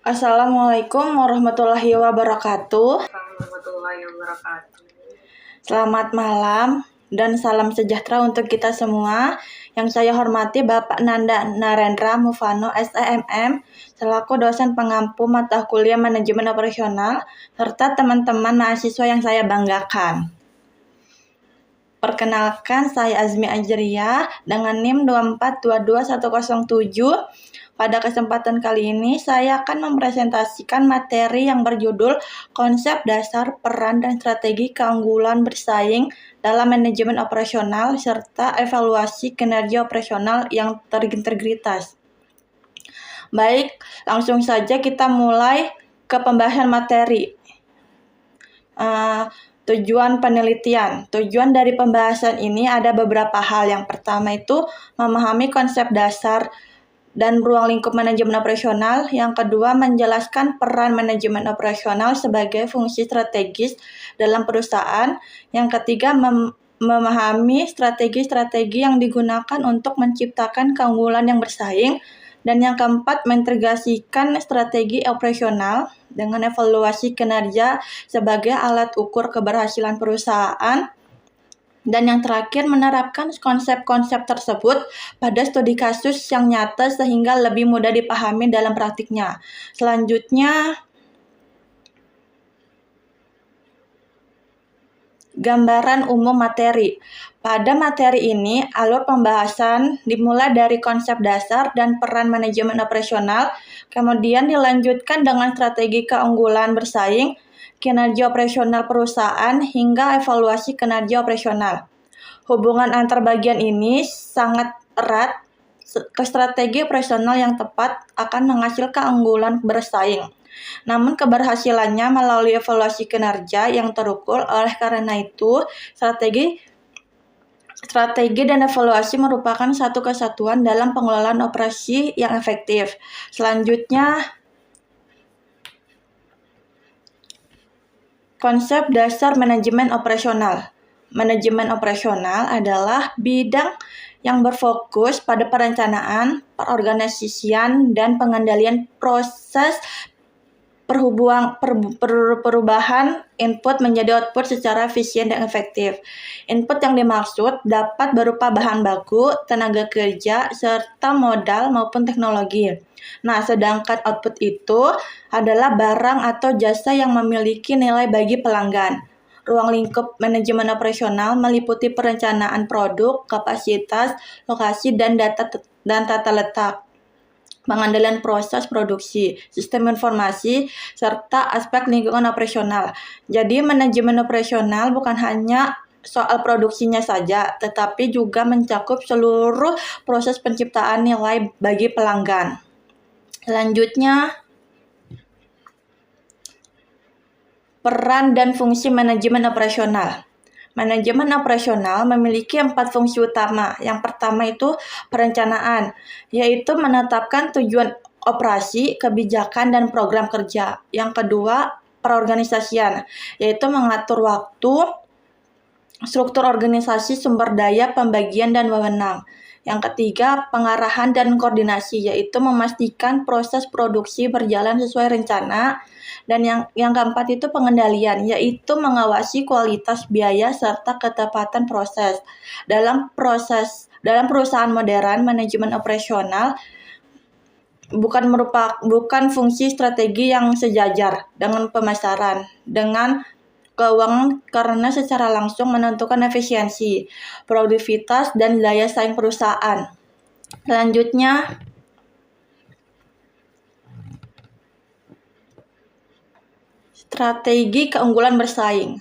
Assalamualaikum warahmatullahi wabarakatuh. Warahmatullahi wabarakatuh. Selamat malam dan salam sejahtera untuk kita semua. Yang saya hormati Bapak Nanda Narendra Mufano, SEMM, selaku dosen pengampu mata kuliah Manajemen Operasional, serta teman-teman mahasiswa yang saya banggakan. Perkenalkan, saya Azmi Ajriah dengan NIM 2422107. Pada kesempatan kali ini, saya akan mempresentasikan materi yang berjudul Konsep Dasar Peran dan Strategi Keunggulan Bersaing dalam Manajemen Operasional serta Evaluasi Kinerja Operasional yang Terintegritas. Baik, langsung saja kita mulai ke pembahasan materi. Tujuan penelitian. Tujuan dari pembahasan ini ada beberapa hal. Yang pertama itu memahami konsep dasar dan ruang lingkup manajemen operasional. Yang kedua, menjelaskan peran manajemen operasional sebagai fungsi strategis dalam perusahaan. Yang ketiga, memahami strategi-strategi yang digunakan untuk menciptakan keunggulan yang bersaing. Dan yang keempat, mengintegrasikan strategi operasional dengan evaluasi kinerja sebagai alat ukur keberhasilan perusahaan. Dan yang terakhir, menerapkan konsep-konsep tersebut pada studi kasus yang nyata sehingga lebih mudah dipahami dalam praktiknya. Selanjutnya, gambaran umum materi. Pada materi ini, alur pembahasan dimulai dari konsep dasar dan peran manajemen operasional, kemudian dilanjutkan dengan strategi keunggulan bersaing, kinerja operasional perusahaan, hingga evaluasi kinerja operasional. Hubungan antar bagian ini sangat erat. Strategi operasional yang tepat akan menghasilkan keunggulan bersaing. Namun keberhasilannya melalui evaluasi kinerja yang terukur. Oleh karena itu, strategi dan evaluasi merupakan satu kesatuan dalam pengelolaan operasi yang efektif. Selanjutnya, konsep dasar manajemen operasional. Manajemen operasional adalah bidang yang berfokus pada perencanaan, perorganisasian, dan pengendalian proses perubahan input menjadi output secara efisien dan efektif. Input yang dimaksud dapat berupa bahan baku, tenaga kerja, serta modal maupun teknologi. Nah, sedangkan output itu adalah barang atau jasa yang memiliki nilai bagi pelanggan. Ruang lingkup manajemen operasional meliputi perencanaan produk, kapasitas, lokasi, dan tata letak, pengendalian proses produksi, sistem informasi, serta aspek lingkungan operasional. Jadi, manajemen operasional bukan hanya soal produksinya saja, tetapi juga mencakup seluruh proses penciptaan nilai bagi pelanggan. Selanjutnya, peran dan fungsi manajemen operasional. Manajemen operasional memiliki 4 fungsi utama. Yang pertama itu perencanaan, yaitu menetapkan tujuan operasi, kebijakan, dan program kerja. Yang kedua, perorganisasian, yaitu mengatur waktu, struktur organisasi, sumber daya, pembagian, dan wewenang. Yang ketiga, pengarahan dan koordinasi, yaitu memastikan proses produksi berjalan sesuai rencana. Dan yang keempat itu pengendalian, yaitu mengawasi kualitas biaya serta ketepatan proses. Dalam perusahaan modern, manajemen operasional bukan fungsi strategi yang sejajar dengan pemasaran, dengan keuangan karena secara langsung menentukan efisiensi, produktivitas, dan daya saing perusahaan. Selanjutnya, strategi keunggulan bersaing.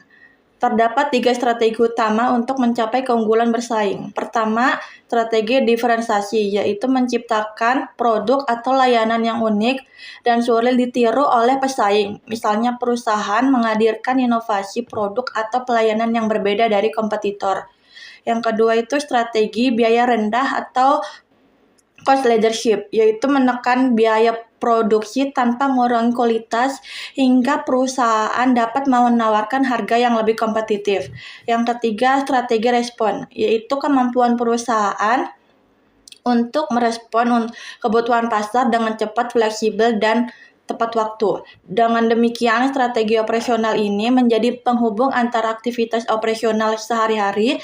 Terdapat 3 strategi utama untuk mencapai keunggulan bersaing. Pertama, strategi diferensiasi, yaitu menciptakan produk atau layanan yang unik dan sulit ditiru oleh pesaing. Misalnya perusahaan menghadirkan inovasi produk atau pelayanan yang berbeda dari kompetitor. Yang kedua itu strategi biaya rendah atau cost leadership, yaitu menekan biaya produksi tanpa mengurangi kualitas hingga perusahaan dapat menawarkan harga yang lebih kompetitif. Yang ketiga, strategi respon, yaitu kemampuan perusahaan untuk merespon kebutuhan pasar dengan cepat, fleksibel, dan tepat waktu. Dengan demikian, strategi operasional ini menjadi penghubung antara aktivitas operasional sehari-hari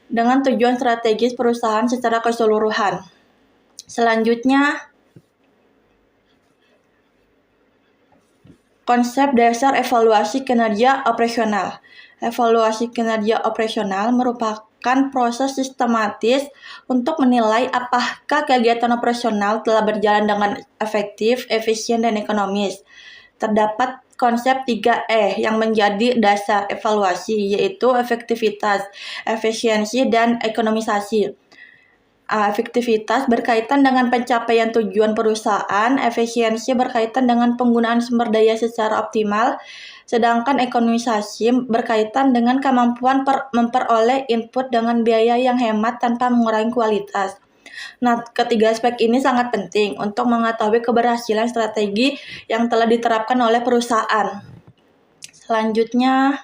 dengan tujuan strategis perusahaan secara keseluruhan. Selanjutnya, konsep dasar evaluasi kinerja operasional. Evaluasi kinerja operasional merupakan proses sistematis untuk menilai apakah kegiatan operasional telah berjalan dengan efektif, efisien, dan ekonomis. Terdapat konsep 3E yang menjadi dasar evaluasi, yaitu efektivitas, efisiensi, dan ekonomisasi. Efektivitas berkaitan dengan pencapaian tujuan perusahaan, efisiensi berkaitan dengan penggunaan sumber daya secara optimal, sedangkan ekonomisasi berkaitan dengan kemampuan memperoleh input dengan biaya yang hemat tanpa mengurangi kualitas. Nah, ketiga aspek ini sangat penting untuk mengetahui keberhasilan strategi yang telah diterapkan oleh perusahaan. Selanjutnya,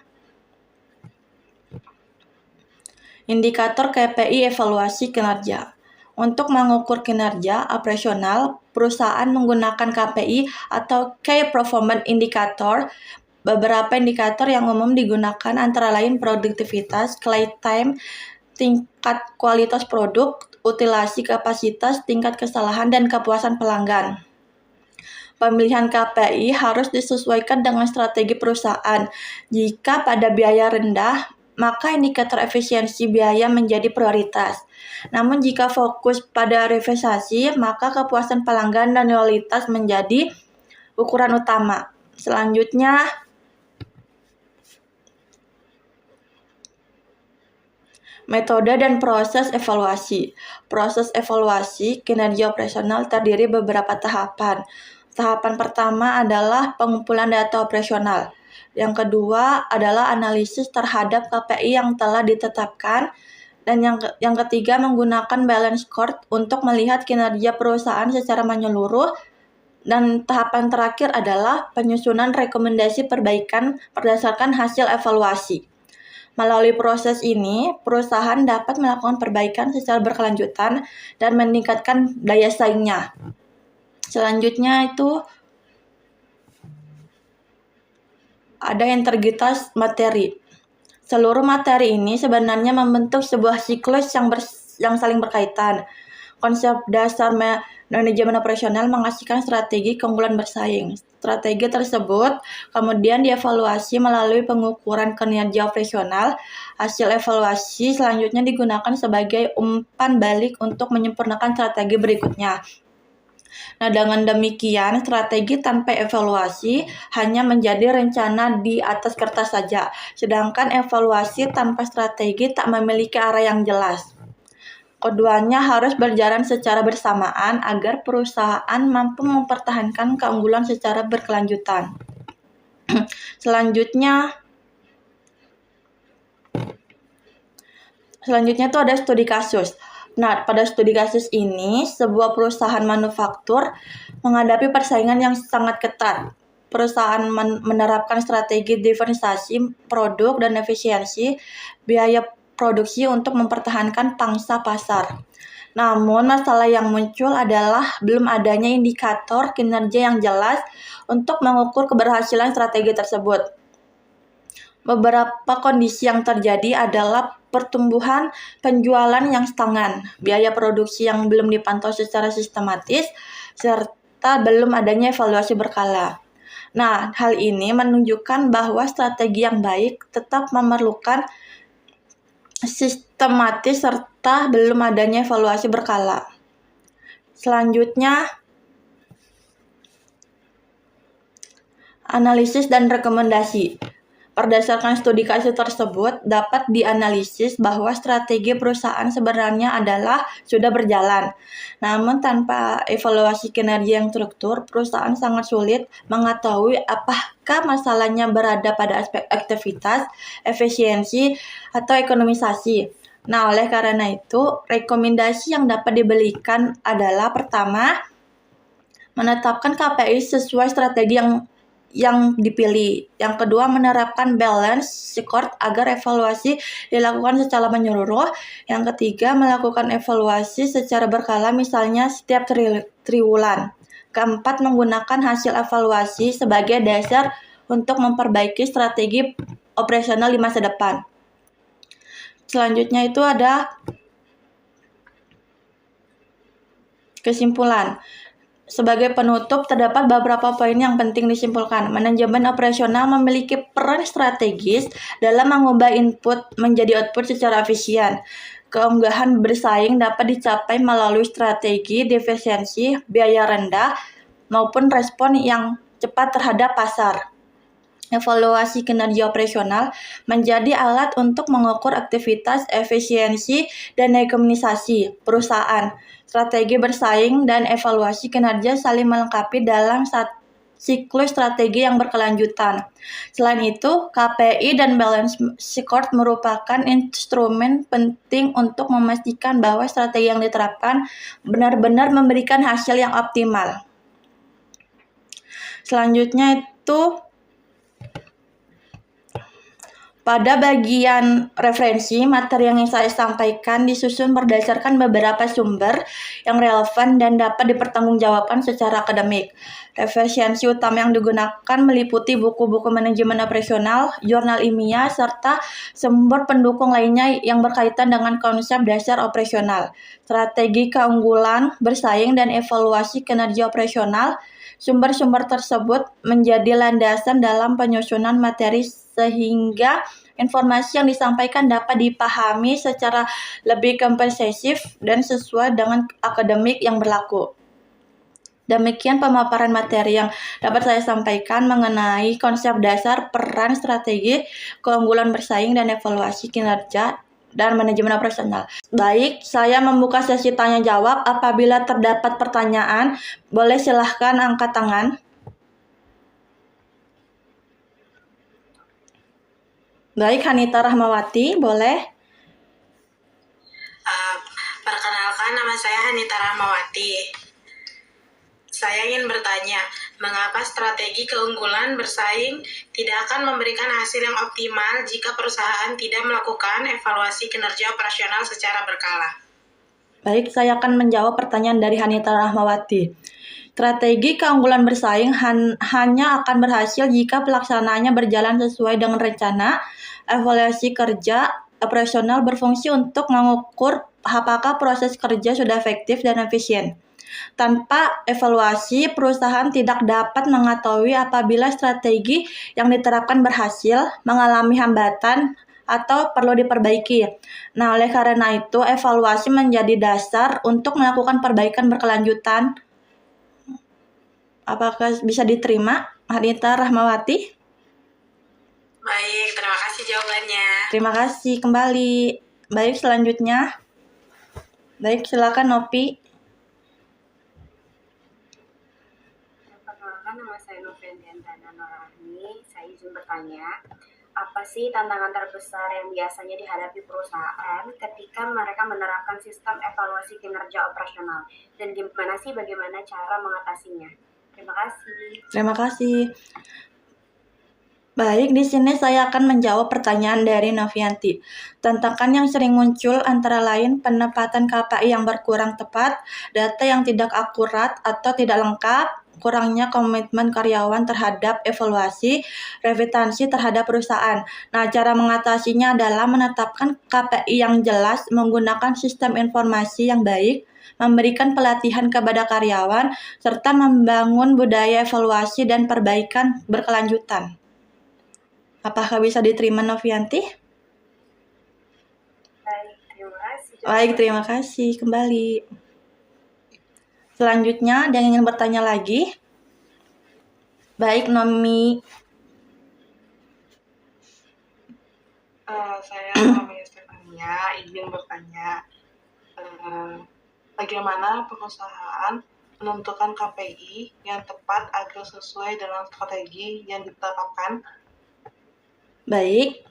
indikator KPI evaluasi kinerja. Untuk mengukur kinerja operasional, perusahaan menggunakan KPI atau Key Performance Indicator. Beberapa indikator yang umum digunakan antara lain produktivitas, cycle time, tingkat kualitas produk, utilasi kapasitas, tingkat kesalahan, dan kepuasan pelanggan. Pemilihan KPI harus disesuaikan dengan strategi perusahaan. Jika pada biaya rendah, maka indikator efisiensi biaya menjadi prioritas. Namun jika fokus pada revitalisasi, maka kepuasan pelanggan dan loyalitas menjadi ukuran utama. Selanjutnya, metode dan proses evaluasi. Proses evaluasi kinerja operasional terdiri beberapa tahapan. Tahapan pertama adalah pengumpulan data operasional. Yang kedua adalah analisis terhadap KPI yang telah ditetapkan. Dan yang ketiga menggunakan balance score untuk melihat kinerja perusahaan secara menyeluruh. Dan tahapan terakhir adalah penyusunan rekomendasi perbaikan berdasarkan hasil evaluasi. Melalui proses ini, perusahaan dapat melakukan perbaikan secara berkelanjutan dan meningkatkan daya saingnya. Selanjutnya itu ada integritas materi. Seluruh materi ini sebenarnya membentuk sebuah siklus yang saling berkaitan. Konsep dasar manajemen operasional menghasilkan strategi keunggulan bersaing. Strategi tersebut kemudian dievaluasi melalui pengukuran kinerja operasional. Hasil evaluasi selanjutnya digunakan sebagai umpan balik untuk menyempurnakan strategi berikutnya. Nah, dengan demikian, strategi tanpa evaluasi hanya menjadi rencana di atas kertas saja, sedangkan evaluasi tanpa strategi tak memiliki arah yang jelas. Keduanya harus berjalan secara bersamaan agar perusahaan mampu mempertahankan keunggulan secara berkelanjutan. Selanjutnya itu ada studi kasus. Nah, pada studi kasus ini, sebuah perusahaan manufaktur menghadapi persaingan yang sangat ketat. Perusahaan menerapkan strategi diferensiasi produk dan efisiensi biaya produksi untuk mempertahankan pangsa pasar. Namun, masalah yang muncul adalah belum adanya indikator kinerja yang jelas untuk mengukur keberhasilan strategi tersebut. Beberapa kondisi yang terjadi adalah pertumbuhan penjualan yang stagnan, biaya produksi yang belum dipantau secara sistematis, serta belum adanya evaluasi berkala. Nah, hal ini menunjukkan bahwa strategi yang baik tetap memerlukan sistematis serta belum adanya evaluasi berkala. Selanjutnya, analisis dan rekomendasi. Berdasarkan studi kasus tersebut, dapat dianalisis bahwa strategi perusahaan sebenarnya adalah sudah berjalan. Namun tanpa evaluasi kinerja yang struktur, perusahaan sangat sulit mengetahui apakah masalahnya berada pada aspek aktivitas, efisiensi, atau ekonomisasi. Nah, oleh karena itu, rekomendasi yang dapat diberikan adalah pertama, menetapkan KPI sesuai strategi yang dipilih. Yang kedua, menerapkan balance score agar evaluasi dilakukan secara menyeluruh. Yang ketiga, melakukan evaluasi secara berkala, misalnya setiap triwulan. Keempat, menggunakan hasil evaluasi sebagai dasar untuk memperbaiki strategi operasional di masa depan. Selanjutnya itu ada kesimpulan. Sebagai penutup, terdapat beberapa poin yang penting disimpulkan. Manajemen operasional memiliki peran strategis dalam mengubah input menjadi output secara efisien. Keunggulan bersaing dapat dicapai melalui strategi defisiensi, biaya rendah, maupun respon yang cepat terhadap pasar. Evaluasi kinerja operasional menjadi alat untuk mengukur aktivitas, efisiensi, dan ekonomisasi perusahaan. Strategi bersaing dan evaluasi kinerja saling melengkapi dalam siklus strategi yang berkelanjutan. Selain itu, KPI dan balance score merupakan instrumen penting untuk memastikan bahwa strategi yang diterapkan benar-benar memberikan hasil yang optimal. Selanjutnya itu pada bagian referensi, materi yang saya sampaikan disusun berdasarkan beberapa sumber yang relevan dan dapat dipertanggungjawabkan secara akademik. Referensi utama yang digunakan meliputi buku-buku manajemen operasional, jurnal ilmiah, serta sumber pendukung lainnya yang berkaitan dengan konsep dasar operasional, strategi keunggulan, bersaing, dan evaluasi kinerja operasional. Sumber-sumber tersebut menjadi landasan dalam penyusunan materi sehingga informasi yang disampaikan dapat dipahami secara lebih komprehensif dan sesuai dengan akademik yang berlaku. Demikian pemaparan materi yang dapat saya sampaikan mengenai konsep dasar, peran, strategi, keunggulan bersaing, dan evaluasi kinerja dan manajemen operasional. Baik, saya membuka sesi tanya jawab. Apabila terdapat pertanyaan, boleh silahkan angkat tangan. Baik, Hanita Rahmawati, boleh? Perkenalkan, nama saya Hanita Rahmawati. Saya ingin bertanya, mengapa strategi keunggulan bersaing tidak akan memberikan hasil yang optimal jika perusahaan tidak melakukan evaluasi kinerja operasional secara berkala? Baik, saya akan menjawab pertanyaan dari Hanita Rahmawati. Strategi keunggulan bersaing hanya akan berhasil jika pelaksanaannya berjalan sesuai dengan rencana. Evaluasi kerja operasional berfungsi untuk mengukur apakah proses kerja sudah efektif dan efisien. Tanpa evaluasi, perusahaan tidak dapat mengetahui apabila strategi yang diterapkan berhasil, mengalami hambatan, atau perlu diperbaiki. Nah, oleh karena itu, evaluasi menjadi dasar untuk melakukan perbaikan berkelanjutan. Apakah bisa diterima, Hanita Rahmawati? Baik, terima kasih jawabannya. Terima kasih kembali. Baik, selanjutnya. Baik, silakan Nopi. Perkenalkan, nama saya Novendriantana Norahmi. Saya izin bertanya, apa sih tantangan terbesar yang biasanya dihadapi perusahaan ketika mereka menerapkan sistem evaluasi kinerja operasional? Dan bagaimana cara mengatasinya? Terima kasih. Terima kasih. Baik, di sini saya akan menjawab pertanyaan dari Novianti. Tantangan yang sering muncul antara lain penempatan KPI yang berkurang tepat, data yang tidak akurat atau tidak lengkap, kurangnya komitmen karyawan terhadap evaluasi, revitansi terhadap perusahaan. Nah, cara mengatasinya adalah menetapkan KPI yang jelas, menggunakan sistem informasi yang baik, memberikan pelatihan kepada karyawan, serta membangun budaya evaluasi dan perbaikan berkelanjutan. Apakah bisa diterima, Novianti? Baik, terima kasih kembali. Selanjutnya, ada yang ingin bertanya lagi? Baik, Nomi. Saya namanya Stefania, izin bertanya, bagaimana perusahaan menentukan KPI yang tepat agar sesuai dengan strategi yang ditetapkan? Baik.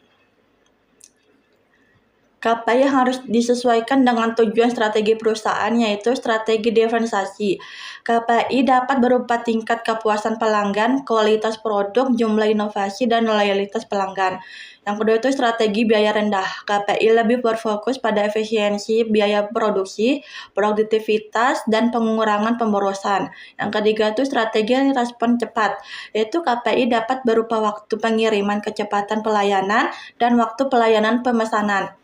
KPI yang harus disesuaikan dengan tujuan strategi perusahaan, yaitu strategi diferensiasi. KPI dapat berupa tingkat kepuasan pelanggan, kualitas produk, jumlah inovasi, dan loyalitas pelanggan. Yang kedua itu strategi biaya rendah. KPI lebih berfokus pada efisiensi biaya produksi, produktivitas, dan pengurangan pemborosan. Yang ketiga itu strategi respon cepat, yaitu KPI dapat berupa waktu pengiriman, kecepatan pelayanan, dan waktu pelayanan pemesanan.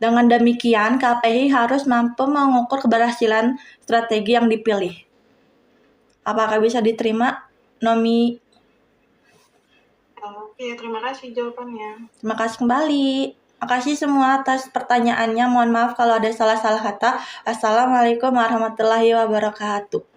Dengan demikian, KPI harus mampu mengukur keberhasilan strategi yang dipilih. Apakah bisa diterima, Nomi? Oke, terima kasih jawabannya. Terima kasih kembali. Makasih semua atas pertanyaannya. Mohon maaf kalau ada salah-salah kata. Assalamualaikum warahmatullahi wabarakatuh.